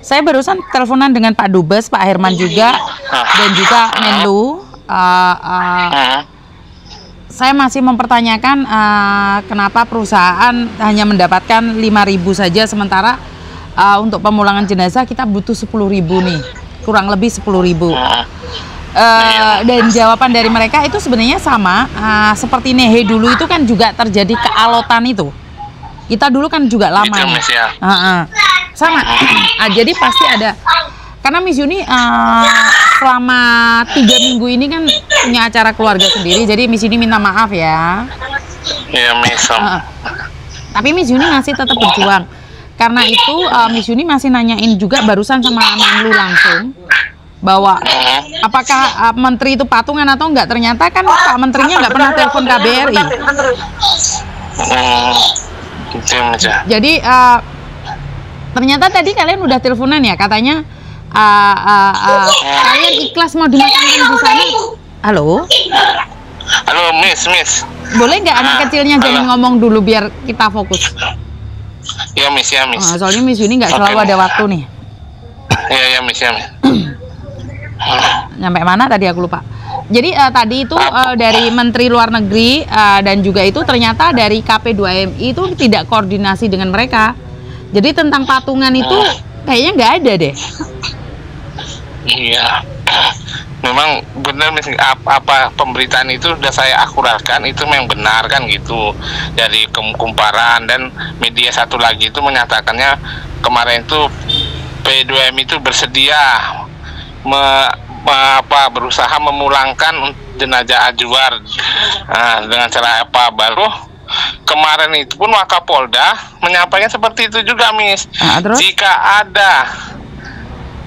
Saya barusan teleponan dengan Pak Dubes, Pak Herman juga, dan juga Menlu. Saya masih mempertanyakan kenapa perusahaan hanya mendapatkan 5.000 saja, sementara untuk pemulangan jenazah kita butuh 10.000 nih, kurang lebih 10.000. Dan jawaban dari mereka itu sebenarnya sama, seperti Nehe dulu itu kan juga terjadi kealotan itu. Kita dulu kan juga lama. Sama. Jadi pasti ada. Karena Miss Yuni selama 3 minggu ini kan punya acara keluarga sendiri, jadi Miss Yuni minta maaf ya. Iya, Miss. Tapi Miss Yuni masih tetap berjuang. Karena itu Miss Yuni masih nanyain juga barusan sama Menlu langsung bahwa apakah menteri itu patungan atau enggak. Ternyata kan Pak Menterinya nggak pernah telepon KBRI. Jadi ternyata tadi kalian udah teleponan ya, katanya kalian ikhlas mau dimakamkan di sana. Halo? Halo, Miss. Boleh nggak anak kecilnya jangan ngomong dulu biar kita fokus? Ya, Miss. Soalnya Miss Yuni nggak selalu ada waktu nih. Ya, Miss. Nyampe mana tadi aku lupa. Jadi tadi itu dari Menteri Luar Negeri dan juga itu ternyata dari KP2MI itu tidak koordinasi dengan mereka. Jadi tentang patungan itu kayaknya nggak ada deh. Iya, memang benar, Miss. Apa pemberitaan itu sudah saya akuratkan, itu memang benar kan gitu. Dari kumparan dan media satu lagi itu menyatakannya kemarin itu P2M itu bersedia berusaha memulangkan jenazah Azwar dengan cara apa. Baru kemarin itu pun Wakapolda menyampaikan seperti itu juga, Miss. Jika ada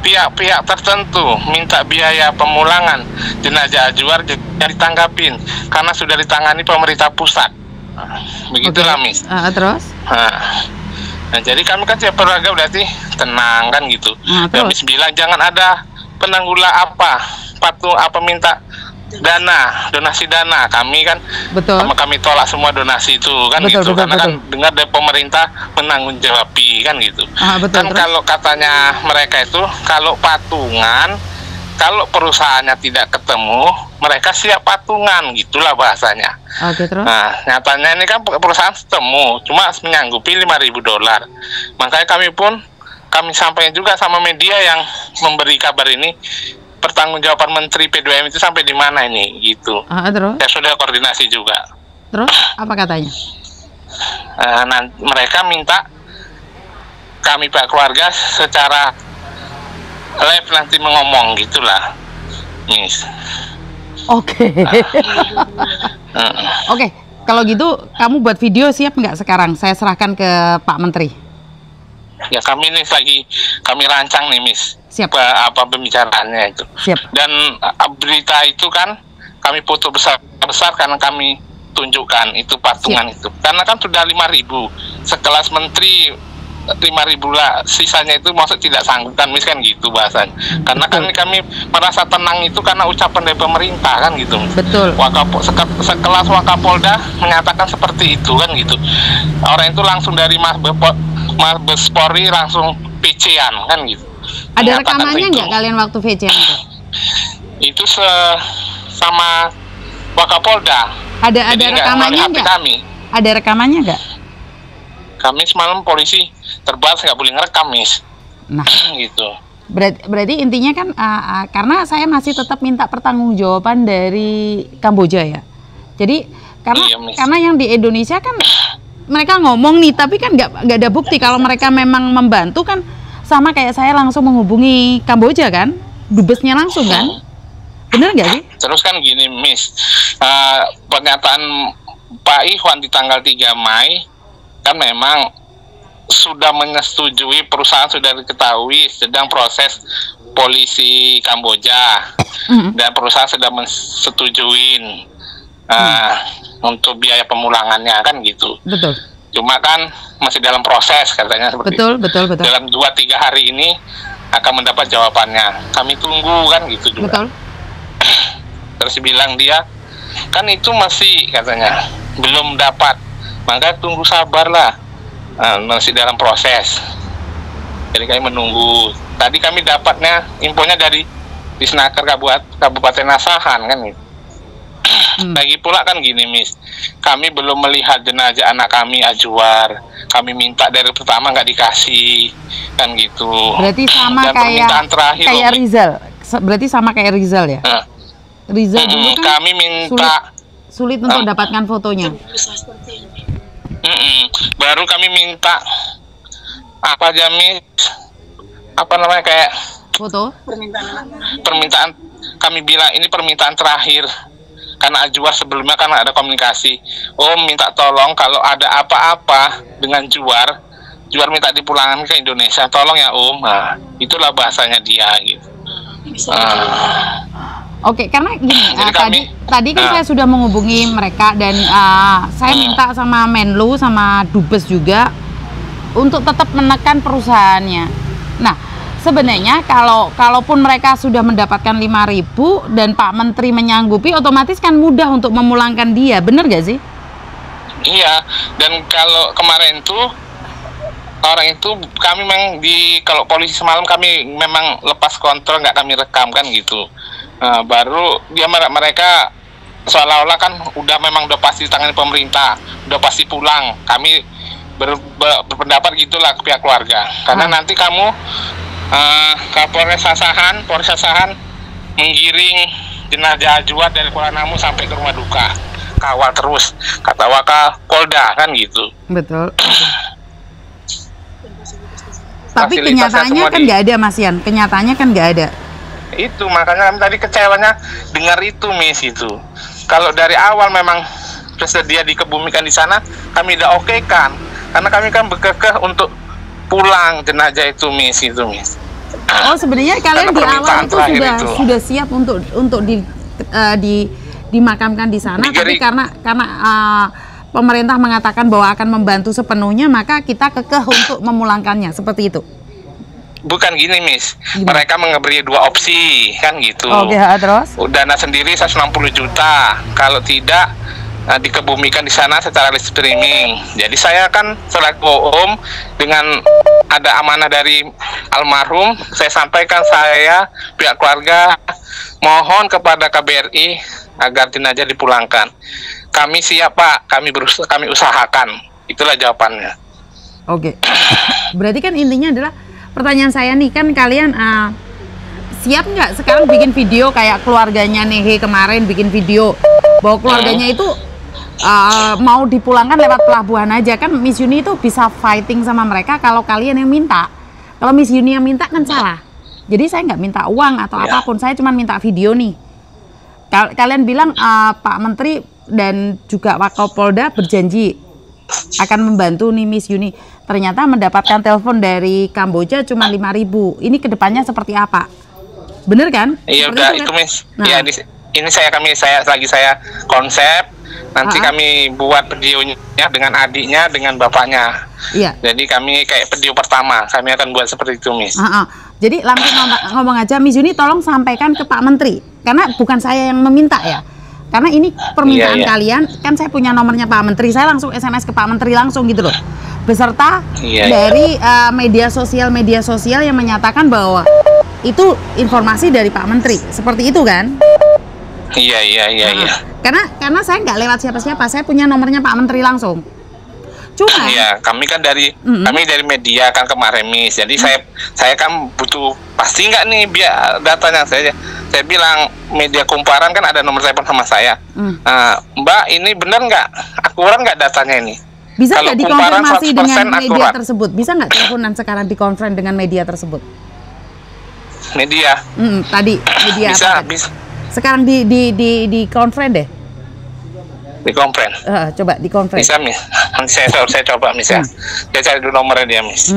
pihak-pihak tertentu minta biaya pemulangan jenazah Azwar, ditanggapin karena sudah ditangani pemerintah pusat. Begitulah, Miss. Terus? Nah, jadi kami kan siap keluarga berarti tenang kan gitu. Dan Miss bilang jangan ada penanggulah minta donasi dana. Kami kan kami tolak semua donasi itu kan, karena kan dengar dari pemerintah menanggung jawabi kan gitu. Kalau katanya mereka itu kalau patungan, kalau perusahaannya tidak ketemu, mereka siap patungan, gitulah bahasanya. Terus? Nah, nyatanya ini kan perusahaan ketemu, cuma menyanggupi $5.000. Makanya kami sampaikan juga sama media yang memberi kabar ini, pertanggungjawaban Menteri P2M itu sampai di mana ini gitu. Terus? Ya sudah koordinasi juga. Terus apa katanya? Mereka minta kami Pak keluarga secara live nanti mengomong, gitulah, Miss. Oke, kalau gitu kamu buat video siap nggak sekarang? Saya serahkan ke Pak Menteri. Ya, kami ini lagi kami rancang nih, Miss. Siap. Apa pembicaraannya itu. Siap. Dan berita itu kan kami foto besar karena kami tunjukkan itu patungan. Siap. Itu. Karena kan sudah 5.000. Sekelas menteri 5.000 lah, sisanya itu maksud tidak sanggup kan, Miss, kan gitu bahasanya. Karena kan kami merasa tenang itu karena ucapan dari pemerintah kan gitu. Betul. Sekelas Wakapolda menyatakan seperti itu kan gitu. Orang itu langsung dari Mabes Polri langsung PC-an kan gitu. Ada rekamannya nggak kalian waktu PC-an itu? Itu sama Wakapolda. Ada rekamannya nggak? Ada rekamannya nggak? Kami semalam polisi terbatas nggak boleh ngerekam, Miss. Nah, gitu. Berarti intinya kan karena saya masih tetap minta pertanggungjawaban dari Kamboja ya. Jadi karena yang di Indonesia kan mereka ngomong nih, tapi kan nggak ada bukti. Kalau mereka memang membantu kan sama kayak saya langsung menghubungi Kamboja kan, dubesnya langsung kan. Bener nggak sih? Terus kan gini, Miss, pernyataan Pak Ikhwan di tanggal 3 Mei kan memang sudah menyetujui, perusahaan sudah diketahui sedang proses polisi Kamboja dan perusahaan sudah mensetujuin untuk biaya pemulangannya kan gitu. Betul. Cuma kan masih dalam proses katanya seperti betul. Dalam 2-3 hari ini akan mendapat jawabannya. Kami tunggu kan gitu juga. Betul. Terus bilang dia kan itu masih katanya belum dapat, maka tunggu sabarlah, masih dalam proses. Jadi kami menunggu. Tadi kami dapatnya infonya dari Disnaker Kabupaten Asahan kan gitu. Lagi pula kan gini, Miss, kami belum melihat jenazah anak kami Ajuar. Kami minta dari pertama nggak dikasih, kan gitu. Berarti sama dan kayak Rizal. Berarti sama kayak Rizal ya? Rizal dulu kan kami minta sulit untuk dapatkan fotonya. Baru kami minta apa aja, Miss? Apa namanya, kayak foto? Permintaan kami bilang ini permintaan terakhir. Karena Ajuar sebelumnya kan ada komunikasi. Minta tolong kalau ada apa-apa dengan Juar minta dipulangkan ke Indonesia. Tolong ya Nah, itulah bahasanya dia gitu. Oke, karena gini, tadi kan saya sudah menghubungi mereka dan saya minta sama Menlu sama Dubes juga untuk tetap menekan perusahaannya. Nah, sebenarnya kalaupun mereka sudah mendapatkan 5.000 dan Pak Menteri menyanggupi, otomatis kan mudah untuk memulangkan dia, bener gak sih? Iya, dan kalau kemarin tuh orang itu kami memang kalau polisi semalam kami memang lepas kontrol, nggak kami rekam kan gitu. Baru dia mereka seolah-olah kan udah pasti tangan pemerintah, udah pasti pulang. Kami berpendapat gitulah ke pihak keluarga, karena nanti kamu Polres Asahan menggiring jenazah Ajuar dari Kuala Namu sampai ke rumah duka. Kawal terus, kata Wakapolda kan gitu. Betul. Tapi kenyataannya kan nggak ada, Mas Yan. Kenyataannya kan nggak ada. Itu makanya kami tadi kecewanya dengar itu, Miss, itu. Kalau dari awal memang bersedia dikebumikan di sana, kami udah oke kan. Karena kami kan berkekeh untuk pulang jenazah itu, Miss, itu, Miss. Oh, sebenarnya kalian di awal itu sudah siap untuk dimakamkan di sana, tapi karena pemerintah mengatakan bahwa akan membantu sepenuhnya, maka kita kekeh untuk memulangkannya, seperti itu. Bukan gini, Miss. Mereka memberi dua opsi, kan gitu. Oke, terus? Dana sendiri 160 juta. Kalau tidak, dikebumikan di sana secara live streaming. Jadi saya kan selaku Om, dengan ada amanah dari almarhum, saya sampaikan pihak keluarga mohon kepada KBRI agar jenazah dipulangkan. Kami siap, Pak. Kami usahakan. Itulah jawabannya. Oke. Berarti kan intinya adalah, pertanyaan saya nih, kan kalian siap nggak sekarang bikin video kayak keluarganya Nehe kemarin bikin video bahwa keluarganya itu mau dipulangkan lewat pelabuhan aja, kan Miss Yuni itu bisa fighting sama mereka kalau kalian yang minta. Kalau Miss Yuni yang minta kan salah. Jadi saya nggak minta uang atau apapun, saya cuma minta video nih. Kalian bilang Pak Menteri dan juga Wakapolda berjanji akan membantu nih Miss Yuni. Ternyata mendapatkan telepon dari Kamboja cuma 5.000. Ini kedepannya seperti apa? Bener kan? Iya, udah itu, Miss. Ya, ini saya konsep. Nanti kami buat videonya dengan adiknya, dengan bapaknya. Iya. Jadi kami kayak video pertama, kami akan buat seperti itu, Miss. Jadi langsung ngomong aja, Miss Yuni tolong sampaikan ke Pak Menteri. Karena bukan saya yang meminta ya. Karena ini permintaan kalian, kan saya punya nomornya Pak Menteri, saya langsung SMS ke Pak Menteri langsung gitu loh. Beserta dari media sosial yang menyatakan bahwa itu informasi dari Pak Menteri. Seperti itu kan? Iya. Karena saya nggak lewat siapa-siapa, saya punya nomornya Pak Menteri langsung. Cuma kami kan kami dari media kan kemarin, Miss. Jadi saya kan butuh pasti nggak nih biar datanya. Saya bilang media kumparan kan ada nomor telepon sama saya. Mbak, ini benar nggak? Akurat nggak datanya ini? Bisa nggak dikonfirmasi dengan media tersebut? Bisa nggak teleponan sekarang dikonfirmasi dengan media tersebut? Media? Tadi media bisa, apa? Bisa. Sekarang di konfren deh. Di konfren. Coba di konfren. Bisa, Miss. Nanti saya coba, Miss ya. Saya cari dulu nomornya dia, Miss.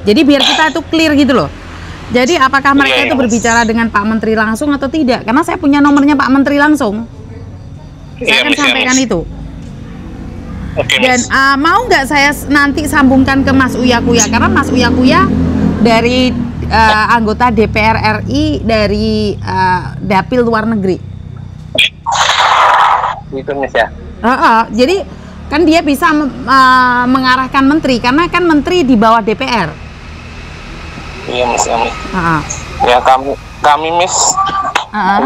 Jadi biar kita itu clear gitu loh. Jadi apakah mereka itu berbicara dengan Pak Menteri langsung atau tidak? Karena saya punya nomornya Pak Menteri langsung. Saya akan sampaikan itu. Oke, dan mau nggak saya nanti sambungkan ke Mas Uya Kuya? Karena Mas Uya Kuya dari anggota DPR RI dari Dapil Luar Negeri. Gitu, Miss ya. Jadi kan dia bisa mengarahkan menteri, karena kan menteri di bawah DPR. Iya Miss, ya Miss. Ya kami Miss,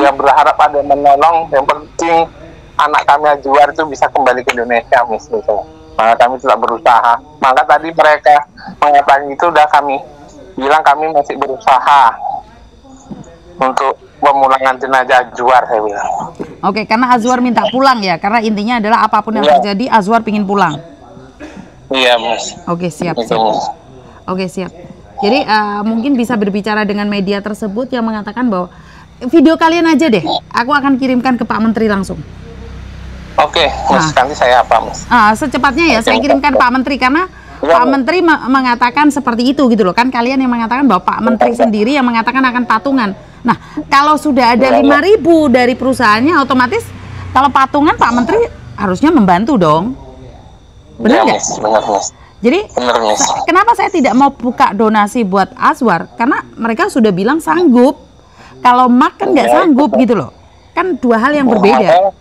ya berharap ada yang menolong. Yang penting anak kami Azwar itu bisa kembali ke Indonesia Miss. Gitu. Maka kami telah berusaha. Maka tadi mereka mengatakan itu, udah kami bilang kami masih berusaha untuk pemulangan jenazah Azwar, saya bilang. Oke, karena Azwar minta pulang ya, karena intinya adalah apapun yang terjadi, Azwar pingin pulang. Iya Mas. Oke, siap. Oke, siap. Jadi mungkin bisa berbicara dengan media tersebut yang mengatakan bahwa video kalian aja deh, aku akan kirimkan ke Pak Menteri langsung. Oke, Mas, nanti saya apa Mas? Secepatnya ya, saya kirimkan Pak Menteri, karena Pak Menteri mengatakan seperti itu gitu loh. Kan kalian yang mengatakan bahwa Pak Menteri sendiri yang mengatakan akan patungan. Nah, kalau sudah ada 5.000 dari perusahaannya, otomatis kalau patungan Pak Menteri harusnya membantu dong. Benar nggak? Benar Mas. Jadi kenapa saya tidak mau buka donasi buat Azwar? Karena mereka sudah bilang sanggup. Kalau Mak kan nggak sanggup gitu loh. Kan dua hal yang berbeda.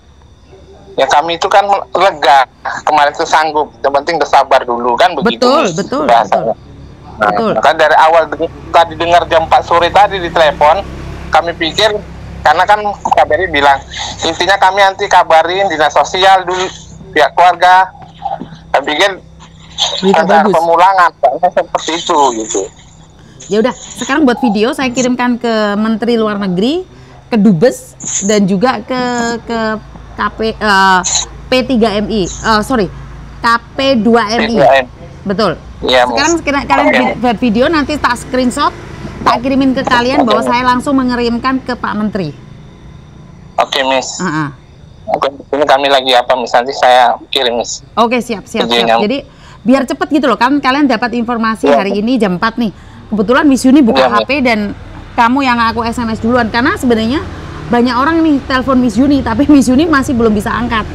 Ya kami itu kan lega kemarin itu sanggup. Yang penting bersabar dulu kan begitu. Betul. Kan dari awal tadi dengar jam 4 sore tadi di telepon, kami pikir karena kan KBRI bilang intinya kami nanti kabarin dinas sosial dulu pihak keluarga. Kami pikir pemulangan seperti itu gitu. Ya udah, sekarang buat video saya kirimkan ke Menteri Luar Negeri, ke Dubes, dan juga ke P3MI, KP2MI. Betul. Ya, sekarang kalian buat video, nanti tak screenshot, tak kirimin ke kalian bahwa saya langsung mengirimkan ke Pak Menteri. Oke, Miss. Oke, ini kami lagi apa Miss, nanti saya kirim Miss. Oke, siap. Jadi biar cepet gitu loh, kan kalian dapat informasi hari ini jam 4 nih. Kebetulan Miss Yuni buka HP dan kamu yang aku SMS duluan, karena sebenarnya banyak orang nih telepon Miss Yuni, tapi Miss Yuni masih belum bisa angkat.